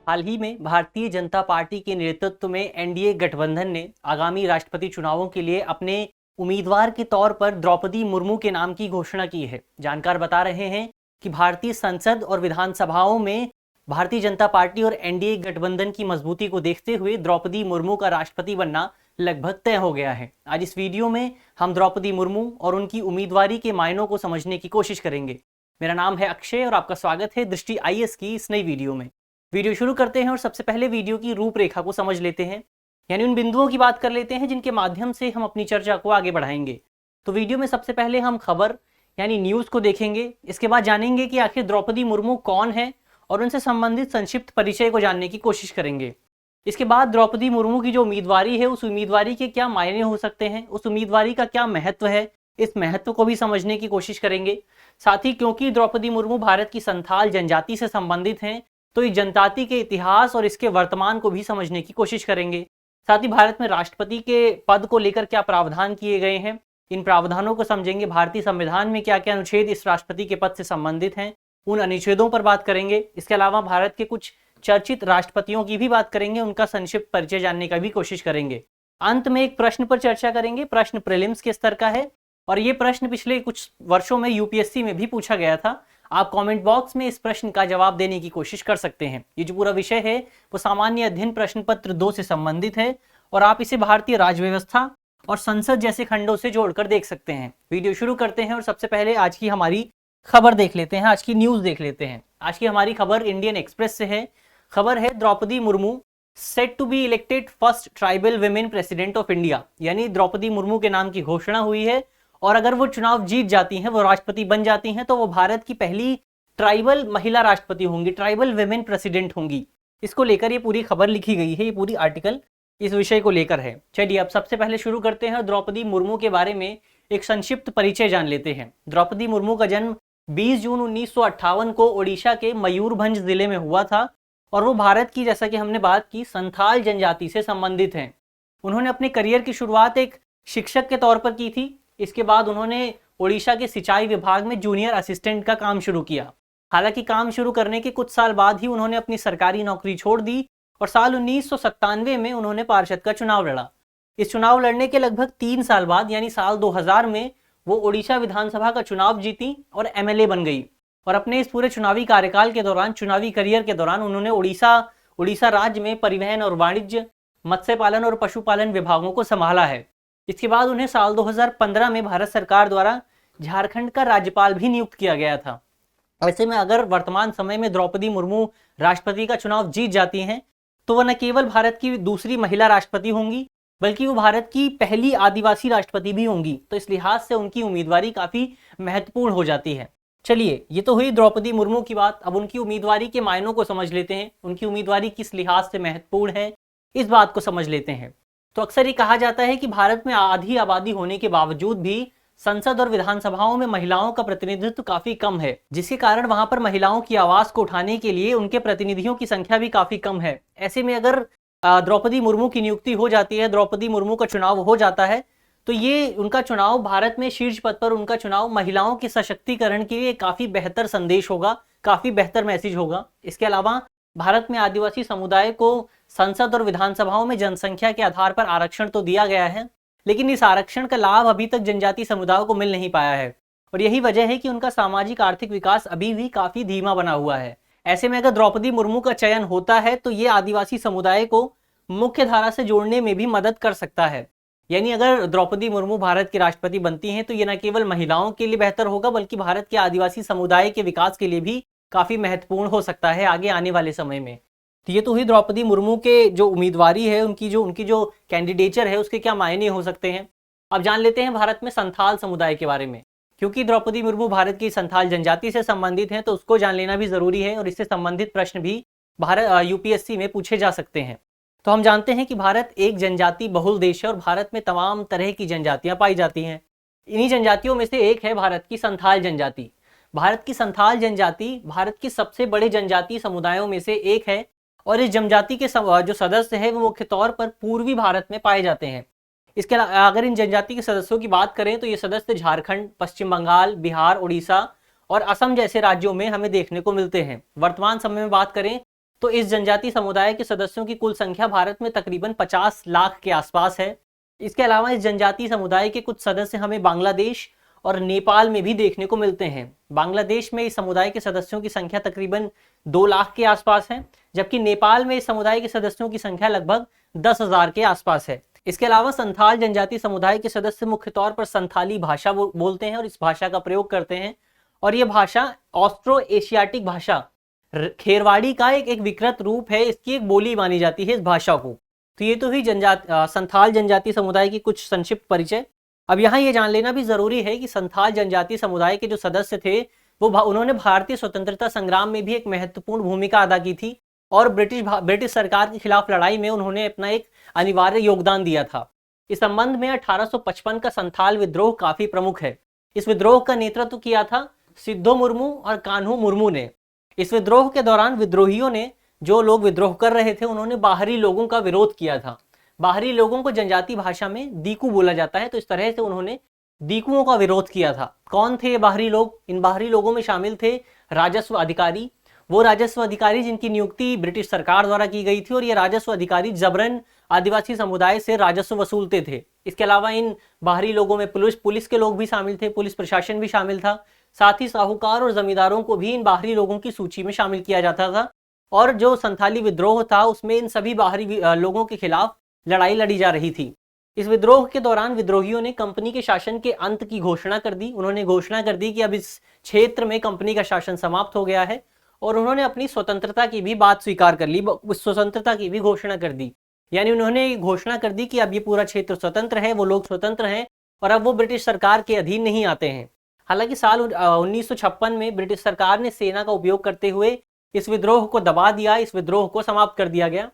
हाल ही में भारतीय जनता पार्टी के नेतृत्व में एनडीए गठबंधन ने आगामी राष्ट्रपति चुनावों के लिए अपने उम्मीदवार के तौर पर द्रौपदी मुर्मू के नाम की घोषणा की है। जानकार बता रहे हैं कि भारतीय संसद और विधानसभाओं में भारतीय जनता पार्टी और एनडीए गठबंधन की मजबूती को देखते हुए द्रौपदी मुर्मू का राष्ट्रपति बनना लगभग तय हो गया है। आज इस वीडियो में हम द्रौपदी मुर्मू और उनकी उम्मीदवारी के मायनों को समझने की कोशिश करेंगे। मेरा नाम है अक्षय और आपका स्वागत है दृष्टि आईएएस की इस नई वीडियो में। वीडियो शुरू करते हैं और सबसे पहले वीडियो की रूपरेखा को समझ लेते हैं, यानी उन बिंदुओं की बात कर लेते हैं जिनके माध्यम से हम अपनी चर्चा को आगे बढ़ाएंगे। तो वीडियो में सबसे पहले हम खबर यानी न्यूज़ को देखेंगे। इसके बाद जानेंगे कि आखिर द्रौपदी मुर्मू कौन है और उनसे संबंधित संक्षिप्त परिचय को जानने की कोशिश करेंगे। इसके बाद द्रौपदी मुर्मू की जो उम्मीदवारी है उस उम्मीदवारी के क्या मायने हो सकते हैं, उस उम्मीदवारी का क्या महत्व है, इस महत्व को भी समझने की कोशिश करेंगे। साथ ही क्योंकि द्रौपदी मुर्मू भारत की संथाल जनजाति से संबंधित हैं, तो इस जनजाति के इतिहास और इसके वर्तमान को भी समझने की कोशिश करेंगे। साथ ही भारत में राष्ट्रपति के पद को लेकर क्या प्रावधान किए गए हैं, इन प्रावधानों को समझेंगे। भारतीय संविधान में क्या क्या अनुच्छेद इस राष्ट्रपति के पद से संबंधित हैं, उन अनुच्छेदों पर बात करेंगे। इसके अलावा भारत के कुछ चर्चित राष्ट्रपतियों की भी बात करेंगे, उनका संक्षिप्त परिचय जानने का भी कोशिश करेंगे। अंत में एक प्रश्न पर चर्चा करेंगे। प्रश्न प्रीलिम्स के स्तर का है और ये प्रश्न पिछले कुछ वर्षों में यूपीएससी में भी पूछा गया था। आप कमेंट बॉक्स में इस प्रश्न का जवाब देने की कोशिश कर सकते हैं। ये जो पूरा विषय है वो सामान्य अध्ययन प्रश्न पत्र 2 से संबंधित है और आप इसे भारतीय राज्य व्यवस्था और संसद जैसे खंडों से जोड़कर देख सकते हैं। वीडियो शुरू करते हैं और सबसे पहले आज की हमारी खबर देख लेते हैं, आज की न्यूज देख लेते हैं। आज की हमारी खबर इंडियन एक्सप्रेस से है। खबर है Draupadi Murmu set to be elected first tribal women president of India, यानी द्रौपदी मुर्मू के नाम की घोषणा हुई है और अगर वो चुनाव जीत जाती हैं, वो राष्ट्रपति बन जाती हैं, तो वो भारत की पहली ट्राइबल महिला राष्ट्रपति होंगी, ट्राइबल विमेन प्रेसिडेंट होंगी। इसको लेकर ये पूरी खबर लिखी गई है, ये पूरी आर्टिकल इस विषय को लेकर है। चलिए अब सबसे पहले शुरू करते हैं। द्रौपदी मुर्मू के बारे में एक संक्षिप्त परिचय जान लेते हैं। द्रौपदी मुर्मू का जन्म 20 जून 1958 को ओडिशा के मयूरभंज जिले में हुआ था और वो भारत की, जैसा कि हमने बात की, संथाल जनजाति से संबंधित हैं। उन्होंने अपने करियर की शुरुआत एक शिक्षक के तौर पर की थी। इसके बाद उन्होंने ओडिशा के सिंचाई विभाग में जूनियर असिस्टेंट का काम शुरू किया। हालांकि काम शुरू करने के कुछ साल बाद ही उन्होंने अपनी सरकारी नौकरी छोड़ दी और साल 1997 में उन्होंने पार्षद का चुनाव लड़ा। इस चुनाव लड़ने के लगभग 3 साल बाद यानी साल 2000 में वो ओडिशा विधानसभा का चुनाव जीती और एमएलए बन गई। और अपने इस पूरे चुनावी कार्यकाल के दौरान, चुनावी करियर के दौरान, उन्होंने उड़ीसा राज्य में परिवहन और वाणिज्य, मत्स्य पालन और पशुपालन विभागों को संभाला है। इसके बाद उन्हें साल 2015 में भारत सरकार द्वारा झारखंड का राज्यपाल भी नियुक्त किया गया था। ऐसे में अगर वर्तमान समय में द्रौपदी मुर्मू राष्ट्रपति का चुनाव जीत जाती हैं, तो वह न केवल भारत की दूसरी महिला राष्ट्रपति होंगी, बल्कि वो भारत की पहली आदिवासी राष्ट्रपति भी होंगी। तो इस लिहाज से उनकी उम्मीदवारी काफी महत्वपूर्ण हो जाती है। चलिए, ये तो हुई द्रौपदी मुर्मू की बात। अब उनकी उम्मीदवारी के मायनों को समझ लेते हैं। उनकी उम्मीदवारी किस लिहाज से महत्वपूर्ण है, इस बात को समझ लेते हैं। तो अक्सर ये कहा जाता है कि भारत में आधी आबादी होने के बावजूद भी संसद और विधानसभाओं में महिलाओं का प्रतिनिधित्व काफी कम है, जिसके कारण वहां पर महिलाओं की आवाज को उठाने के लिए उनके प्रतिनिधियों की संख्या भी काफी कम है। ऐसे में अगर द्रौपदी मुर्मू की नियुक्ति हो जाती है, द्रौपदी मुर्मू का चुनाव हो जाता है, तो ये उनका चुनाव, भारत में शीर्ष पद पर उनका चुनाव महिलाओं के सशक्तिकरण के लिए काफी बेहतर संदेश होगा, काफी बेहतर मैसेज होगा। इसके अलावा भारत में आदिवासी समुदाय को संसद और विधानसभाओं में जनसंख्या के आधार पर आरक्षण तो दिया गया है, लेकिन इस आरक्षण का लाभ अभी तक जनजाति समुदायों को मिल नहीं पाया है और यही वजह है कि उनका सामाजिक आर्थिक विकास अभी भी काफी धीमा बना हुआ है। ऐसे में अगर द्रौपदी मुर्मू का चयन होता है तो ये आदिवासी समुदाय को मुख्य धारा से जोड़ने में भी मदद कर सकता है। यानी अगर द्रौपदी मुर्मू भारत की राष्ट्रपति बनती हैं तो ये न केवल महिलाओं के लिए बेहतर होगा, बल्कि भारत के आदिवासी समुदाय के विकास के लिए भी काफी महत्वपूर्ण हो सकता है आगे आने वाले समय में। तो ये तो हुई द्रौपदी मुर्मू के जो उम्मीदवारी है, उनकी जो कैंडिडेचर है, उसके क्या मायने हो सकते हैं। अब जान लेते हैं भारत में संथाल समुदाय के बारे में। क्योंकि द्रौपदी मुर्मू भारत की संथाल जनजाति से संबंधित हैं, तो उसको जान लेना भी जरूरी है और इससे संबंधित प्रश्न भी भारत यूपीएससी में पूछे जा सकते हैं। तो हम जानते हैं कि भारत एक जनजाति बहुल देश है और भारत में तमाम तरह की जनजातियां पाई जाती हैं। इन्हीं जनजातियों में से एक है भारत की संथाल जनजाति। भारत की संथाल जनजाति भारत के सबसे बड़े जनजातीय समुदायों में से एक है और इस जनजाति के जो सदस्य हैं वो मुख्य तौर पर पूर्वी भारत में पाए जाते हैं। इसके अलावा अगर इन जनजाति के सदस्यों की बात करें तो ये सदस्य झारखंड, पश्चिम बंगाल, बिहार, उड़ीसा और असम जैसे राज्यों में हमें देखने को मिलते हैं। वर्तमान समय में बात करें तो इस जनजाति समुदाय के सदस्यों की कुल संख्या भारत में तकरीबन 50 लाख के आसपास है। इसके अलावा इस जनजाति समुदाय के कुछ सदस्य हमें बांग्लादेश और नेपाल में भी देखने को मिलते हैं। बांग्लादेश में इस समुदाय के सदस्यों की संख्या तकरीबन 2 लाख के आसपास है, जबकि नेपाल में इस समुदाय के सदस्यों की संख्या लगभग 10,000 के आसपास है। इसके अलावा संथाल जनजाति समुदाय के सदस्य मुख्य तौर पर संथाली भाषा बोलते हैं और इस भाषा का प्रयोग करते हैं, और यह भाषा ऑस्ट्रो एशियाटिक भाषा खेरवाड़ी का एक विकृत रूप है। इसकी एक बोली मानी जाती है इस भाषा को। तो ये तो हुई संथाल जनजाति समुदाय की कुछ संक्षिप्त परिचय। अब यहाँ ये जान लेना भी जरूरी है कि संथाल जनजाति समुदाय के जो सदस्य थे वो उन्होंने भारतीय स्वतंत्रता संग्राम में भी एक महत्वपूर्ण भूमिका अदा की थी, और ब्रिटिश सरकार के खिलाफ लड़ाई में उन्होंने अपना एक अनिवार्य योगदान दिया था। इस संबंध में 1855 का संथाल विद्रोह काफी प्रमुख है। इस विद्रोह का नेतृत्व किया था सिद्धो मुर्मू और कान्हू मुर्मू ने। इस विद्रोह के दौरान विद्रोहियों ने, जो लोग विद्रोह कर रहे थे, उन्होंने बाहरी लोगों का विरोध किया था। बाहरी लोगों को जनजाति भाषा में दीकू बोला जाता है, तो इस तरह से उन्होंने दीकुओं का विरोध किया था। कौन थे ये बाहरी लोग? इन बाहरी लोगों में शामिल थे राजस्व अधिकारी, वो राजस्व अधिकारी जिनकी नियुक्ति ब्रिटिश सरकार द्वारा की गई थी, और ये राजस्व अधिकारी जबरन आदिवासी समुदाय से राजस्व वसूलते थे। इसके अलावा इन बाहरी लोगों में पुलिस के लोग भी शामिल थे, पुलिस प्रशासन भी शामिल था। साथ ही साहूकार और जमींदारों को भी इन बाहरी लोगों की सूची में शामिल किया जाता था, और जो संथाली विद्रोह था उसमें इन सभी बाहरी लोगों के खिलाफ लड़ाई लड़ी जा रही थी। इस विद्रोह के दौरान विद्रोहियों ने कंपनी के शासन के अंत की घोषणा कर दी। उन्होंने घोषणा कर दी कि अब इस क्षेत्र में कंपनी का शासन समाप्त हो गया है, और उन्होंने अपनी स्वतंत्रता की भी बात स्वीकार कर ली, स्वतंत्रता की भी घोषणा कर दी। यानी उन्होंने घोषणा कर दी कि अब ये पूरा क्षेत्र स्वतंत्र है, वो लोग स्वतंत्र हैं, और अब वो ब्रिटिश सरकार के अधीन नहीं आते हैं। हालांकि साल 1956 में ब्रिटिश सरकार ने सेना का उपयोग करते हुए इस विद्रोह को दबा दिया, इस विद्रोह को समाप्त कर दिया गया,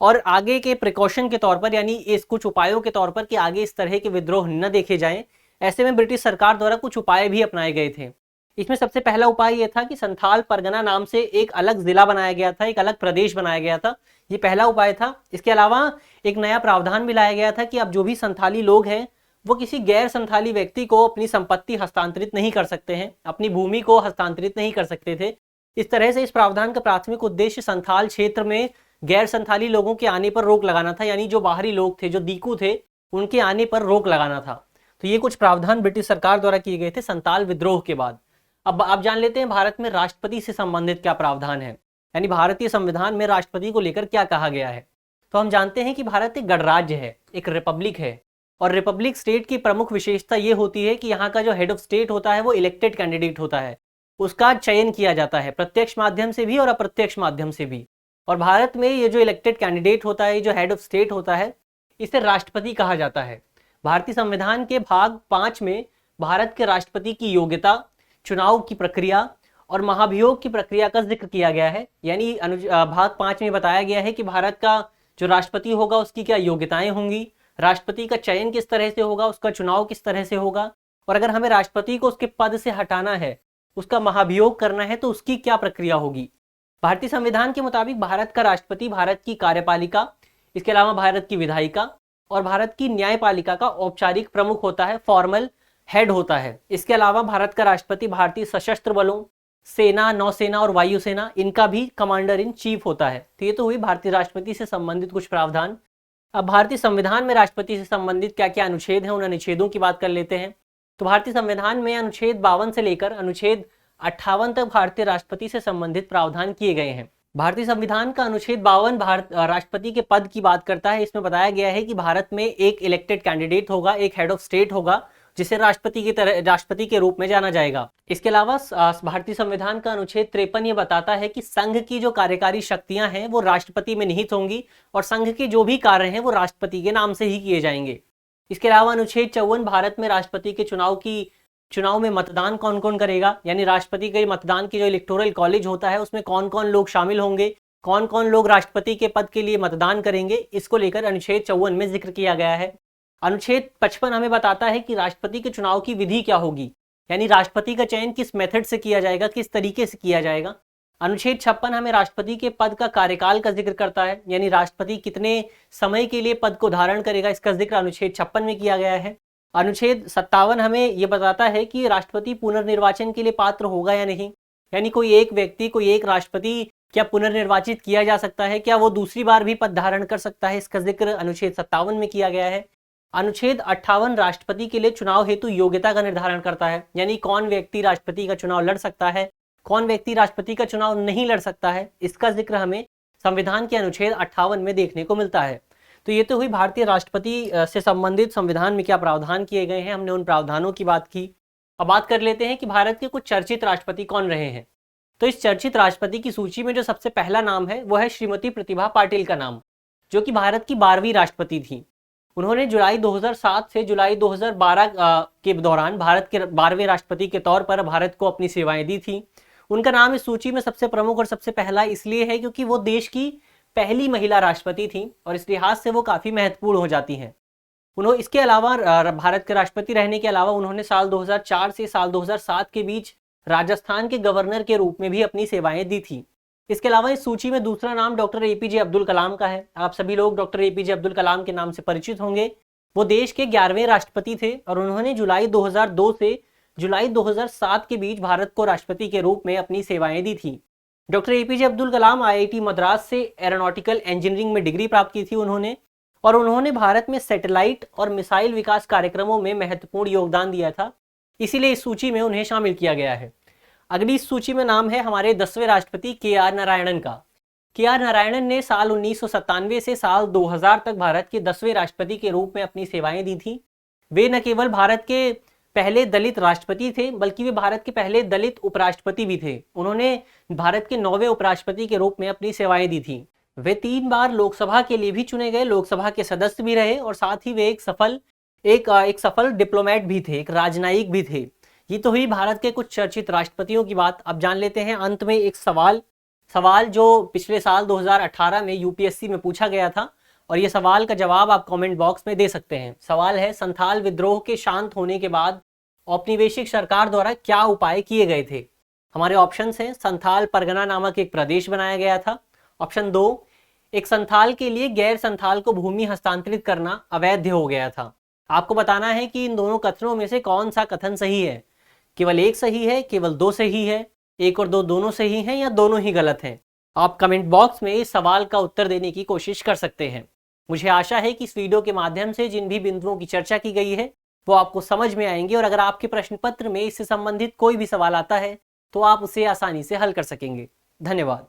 और आगे के प्रिकॉशन के तौर पर, यानी इस कुछ उपायों के तौर पर कि आगे इस तरह के विद्रोह न देखे जाएं, ऐसे में ब्रिटिश सरकार द्वारा कुछ उपाय भी अपनाए गए थे। इसमें सबसे पहला उपाय यह था कि संथाल परगना नाम से एक अलग जिला बनाया गया था, एक अलग प्रदेश बनाया गया था। ये पहला उपाय था। इसके अलावा एक नया प्रावधान भी लाया गया था कि अब जो भी संथाली लोग हैं वो किसी गैर संथाली व्यक्ति को अपनी संपत्ति हस्तांतरित नहीं कर सकते हैं, अपनी भूमि को हस्तांतरित नहीं कर सकते थे। इस तरह से इस प्रावधान का प्राथमिक उद्देश्य संथाल क्षेत्र में गैर संथाली लोगों के आने पर रोक लगाना था, यानी जो बाहरी लोग थे, जो दीकू थे, उनके आने पर रोक लगाना था। तो ये कुछ प्रावधान ब्रिटिश सरकार द्वारा किए गए थे संथाल विद्रोह के बाद। अब आप जान लेते हैं भारत में राष्ट्रपति से संबंधित क्या प्रावधान है, यानी भारतीय संविधान में राष्ट्रपति को लेकर क्या कहा गया है। तो हम जानते हैं कि भारत एक गणराज्य है, एक रिपब्लिक है, और रिपब्लिक स्टेट की प्रमुख विशेषता ये होती है कि यहाँ का जो हेड ऑफ स्टेट होता है वो इलेक्टेड कैंडिडेट होता है, उसका चयन किया जाता है प्रत्यक्ष माध्यम से भी और अप्रत्यक्ष माध्यम से भी। और भारत में ये जो इलेक्टेड कैंडिडेट होता है, जो हेड ऑफ स्टेट होता है, इसे राष्ट्रपति कहा जाता है। भारतीय संविधान के भाग 5 में भारत के राष्ट्रपति की योग्यता, चुनाव की प्रक्रिया और महाभियोग की प्रक्रिया का जिक्र किया गया है। यानी भाग 5 में बताया गया है कि भारत का जो राष्ट्रपति होगा उसकी क्या योग्यताएं होंगी, राष्ट्रपति का चयन किस तरह से होगा, उसका चुनाव किस तरह से होगा, और अगर हमें राष्ट्रपति को उसके पद से हटाना है, उसका महाभियोग करना है, तो उसकी क्या प्रक्रिया होगी। भारतीय संविधान के मुताबिक भारत का राष्ट्रपति भारत की कार्यपालिका, इसके अलावा भारत की विधायिका और भारत की न्यायपालिका का औपचारिक प्रमुख होता है, फॉर्मल हेड होता है। इसके अलावा भारत का राष्ट्रपति भारतीय सशस्त्र बलों, सेना, नौसेना और वायुसेना, इनका भी कमांडर इन चीफ होता है। तो ये तो हुई भारतीय राष्ट्रपति से संबंधित कुछ प्रावधान। अब भारतीय संविधान में राष्ट्रपति से संबंधित क्या क्या अनुच्छेद हैं, उन अनुच्छेदों की बात कर लेते हैं। तो भारतीय संविधान में अनुच्छेद 52 से लेकर अनुच्छेद 58 तक भारतीय राष्ट्रपति से संबंधित प्रावधान किए गए हैं। भारतीय संविधान का अनुच्छेद 52 राष्ट्रपति के पद की बात करता है। इसमें बताया गया है कि भारत में एक इलेक्टेड कैंडिडेट होगा, एक हेड ऑफ स्टेट होगा, जिसे राष्ट्रपति के रूप में जाना जाएगा। इसके अलावा भारतीय संविधान का अनुच्छेद 53 ये बताता है कि संघ की जो कार्यकारी शक्तियां हैं वो राष्ट्रपति में निहित होंगी, और संघ के जो भी कार्य हैं वो राष्ट्रपति के नाम से ही किए जाएंगे। इसके अलावा अनुच्छेद 54 भारत में राष्ट्रपति के चुनाव में मतदान कौन कौन करेगा, यानी राष्ट्रपति के मतदान की जो इलेक्टोरल कॉलेज होता है उसमें कौन कौन लोग शामिल होंगे, कौन कौन लोग राष्ट्रपति के पद के लिए मतदान करेंगे, इसको लेकर अनुच्छेद 54 में जिक्र किया गया है। अनुच्छेद 55 हमें बताता है कि राष्ट्रपति के चुनाव की विधि क्या होगी, यानी राष्ट्रपति का चयन किस मेथड से किया जाएगा, किस तरीके से किया जाएगा। अनुच्छेद 56 हमें राष्ट्रपति के पद का कार्यकाल का जिक्र करता है, यानी राष्ट्रपति कितने समय के लिए पद को धारण करेगा, इसका जिक्र अनुच्छेद 56 में किया गया है। अनुच्छेद 57 हमें यह बताता है कि राष्ट्रपति पुनर्निर्वाचन के लिए पात्र होगा या नहीं, यानी कोई एक व्यक्ति, कोई एक राष्ट्रपति क्या पुनर्निर्वाचित किया जा सकता है? क्या वो दूसरी बार भी पद धारण कर सकता है? इसका जिक्र अनुच्छेद 57 में किया गया है। अनुच्छेद 58 राष्ट्रपति के लिए चुनाव हेतु योग्यता का निर्धारण करता है, यानी कौन व्यक्ति राष्ट्रपति का चुनाव लड़ सकता है, कौन व्यक्ति राष्ट्रपति का चुनाव नहीं लड़ सकता है। इसका जिक्र हमें संविधान के अनुच्छेद 58 में देखने को मिलता है। तो ये तो हुई भारतीय राष्ट्रपति से संबंधित संविधान में क्या प्रावधान किए गए हैं, हमने उन प्रावधानों की बात की। अब बात कर लेते हैं कि भारत के कुछ चर्चित राष्ट्रपति कौन रहे हैं। तो इस चर्चित राष्ट्रपति की सूची में जो सबसे पहला नाम है वो है श्रीमती प्रतिभा पाटिल का नाम, जो कि भारत की 12वीं राष्ट्रपति थी। उन्होंने जुलाई 2007 से जुलाई 2012 के दौरान भारत के 12वें राष्ट्रपति के तौर पर भारत को अपनी सेवाएं दी थी। उनका नाम इस सूची में सबसे प्रमुख और सबसे पहला इसलिए है क्योंकि वो देश की पहली महिला राष्ट्रपति थी और इस लिहाज से वो काफ़ी महत्वपूर्ण हो जाती हैं। उन्होंने इसके अलावा भारत के राष्ट्रपति रहने के अलावा उन्होंने साल 2004 से साल 2007 के बीच राजस्थान के गवर्नर के रूप में भी अपनी सेवाएं दी थी। इसके अलावा इस सूची में दूसरा नाम डॉक्टर एपीजे अब्दुल कलाम का है। आप सभी लोग डॉक्टर एपीजे अब्दुल कलाम के नाम से परिचित होंगे। वो देश के 11वें राष्ट्रपति थे और उन्होंने जुलाई 2002 से जुलाई 2007 के बीच भारत को राष्ट्रपति के रूप में अपनी सेवाएं दी थी। Doctor APJ Abdul Kalam IIT Madras से एरोनॉटिकल इंजीनियरिंग में डिग्री प्राप्त की थी उन्होंने भारत में सैटेलाइट और मिसाइल विकास कार्यक्रमों में महत्वपूर्ण योगदान दिया था, इसीलिए इस सूची में उन्हें शामिल किया गया है। अगली इस सूची में नाम है हमारे 10वें राष्ट्रपति के.आर. नारायणन का। के.आर. नारायणन ने साल 1997 से साल 2000 तक भारत के 10वें राष्ट्रपति के रूप में अपनी सेवाएं दी थी। वे न केवल भारत के पहले दलित राष्ट्रपति थे बल्कि वे भारत के पहले दलित उपराष्ट्रपति भी थे। उन्होंने भारत के 9वें उपराष्ट्रपति के रूप में अपनी सेवाएं दी थी। वे 3 बार लोकसभा के लिए भी चुने गए, लोकसभा के सदस्य भी रहे और साथ ही वे एक सफल डिप्लोमेट भी थे, एक राजनयिक भी थे। ये तो हुई भारत के कुछ चर्चित राष्ट्रपतियों की बात। अब जान लेते हैं अंत में एक सवाल जो पिछले साल 2018 में यूपीएससी में पूछा गया था और ये सवाल का जवाब आप कमेंट बॉक्स में दे सकते हैं। सवाल है, संथाल विद्रोह के शांत होने के बाद औपनिवेशिक सरकार द्वारा क्या उपाय किए गए थे। हमारे ऑप्शंस हैं, संथाल परगना नामक एक प्रदेश बनाया गया था। ऑप्शन 2, एक संथाल के लिए गैर संथाल को भूमि हस्तांतरित करना अवैध हो गया था। आपको बताना है कि इन दोनों कथनों में से कौन सा कथन सही है। केवल एक सही है, केवल 2 सही है, 1 और 2 दोनों सही हैं या दोनों ही गलत हैं। आप कमेंट बॉक्स में इस सवाल का उत्तर देने की कोशिश कर सकते हैं। मुझे आशा है कि इस वीडियो के माध्यम से जिन भी बिंदुओं की चर्चा की गई है वो आपको समझ में आएंगे और अगर आपके प्रश्न पत्र में इससे संबंधित कोई भी सवाल आता है तो आप उसे आसानी से हल कर सकेंगे। धन्यवाद।